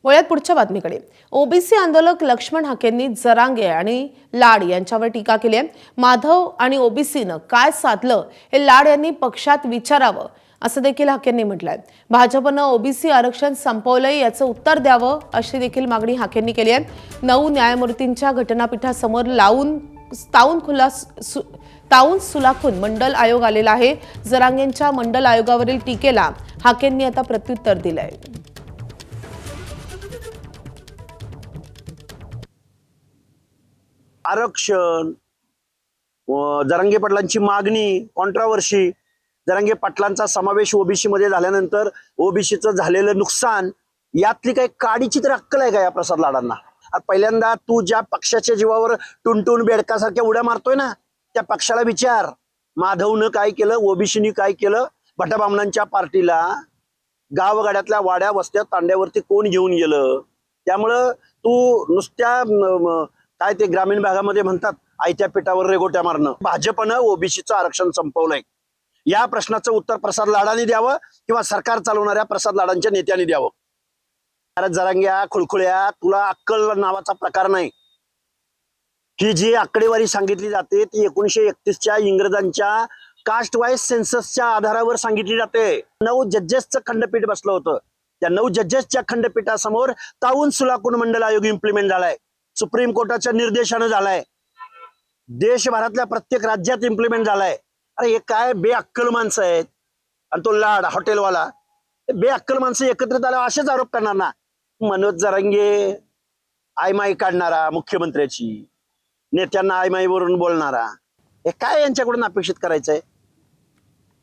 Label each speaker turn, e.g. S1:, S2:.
S1: वळ्यात पुढच्या बातमीकडे. ओबीसी आंदोलक लक्ष्मण हाकेंनी जरांगे आणि लाड यांच्यावर टीका केली आहे. माधव आणि ओबीसीनं काय साधलं हे लाड यांनी पक्षात विचारावं असं देखील हाकेंनी म्हटलंय. भाजपनं ओबीसी आरक्षण संपवलंय याचं उत्तर द्यावं अशी देखील मागणी हाकेंनी केली आहे. 9 न्यायमूर्तींच्या घटनापीठासमोर ताऊन सुलाखून मंडल आयोग आलेला आहे. जरांगेंच्या मंडल आयोगावरील टीकेला हाकेंनी आता प्रत्युत्तर दिलंय.
S2: आरक्षण, जरांगे पाटलांची मागणी, कॉन्ट्रावर्सी, जरांगे पाटलांचा समावेश ओबीसी मध्ये झाल्यानंतर ओबीसीचं झालेलं नुकसान, यातली काही काडीची तर अक्कल आहे का या प्रसाद लाडांना? पहिल्यांदा तू ज्या पक्षाच्या जीवावर टुनटुन बेडकासारख्या उड्या मारतोय ना, त्या पक्षाला विचार. माधवनं काय केलं, ओबीसीनी काय केलं? भटाबामणांच्या पार्टीला गावगाड्यातल्या वाड्या वस्त्या तांड्यावरती कोण घेऊन गेलं? त्यामुळं तू नुसत्या काय ते ग्रामीण भागामध्ये म्हणतात आयत्या पिठावर रेगोट्या मारणं. भाजपनं ओबीसीचं आरक्षण संपवलंय. या प्रश्नाचं उत्तर प्रसाद लाडांनी द्यावं किंवा सरकार चालवणाऱ्या प्रसाद लाडांच्या नेत्यांनी द्यावं. अरे जरांग्या, खुळखुळ्या, तुला अक्कल नावाचा प्रकार नाही. ही जी आकडेवारी सांगितली जाते ती 1931च्या इंग्रजांच्या कास्ट वाईज सेन्ससच्या आधारावर सांगितली जाते. 9 जजेसचं खंडपीठ बसलं होतं. त्या 9 जजेसच्या खंडपीठासमोर ताऊन सुलाखून मंडल आयोग इम्प्लिमेंट झालाय. सुप्रीम कोर्टाच्या निर्देशानं झालाय. देशभरातल्या प्रत्येक राज्यात इम्प्लिमेंट झालाय. अरे हे काय बेअक्कल माणसं आहेत. आणि तो लाड हॉटेलवाला, बेअक्कल माणसं एकत्रित आल्यावर असेच आरोप करणार ना. मनोज जरांगे आयमाई काढणारा मुख्यमंत्र्याची, नेत्यांना आयमाईवरून बोलणारा, हे काय यांच्याकडून अपेक्षित करायचंय?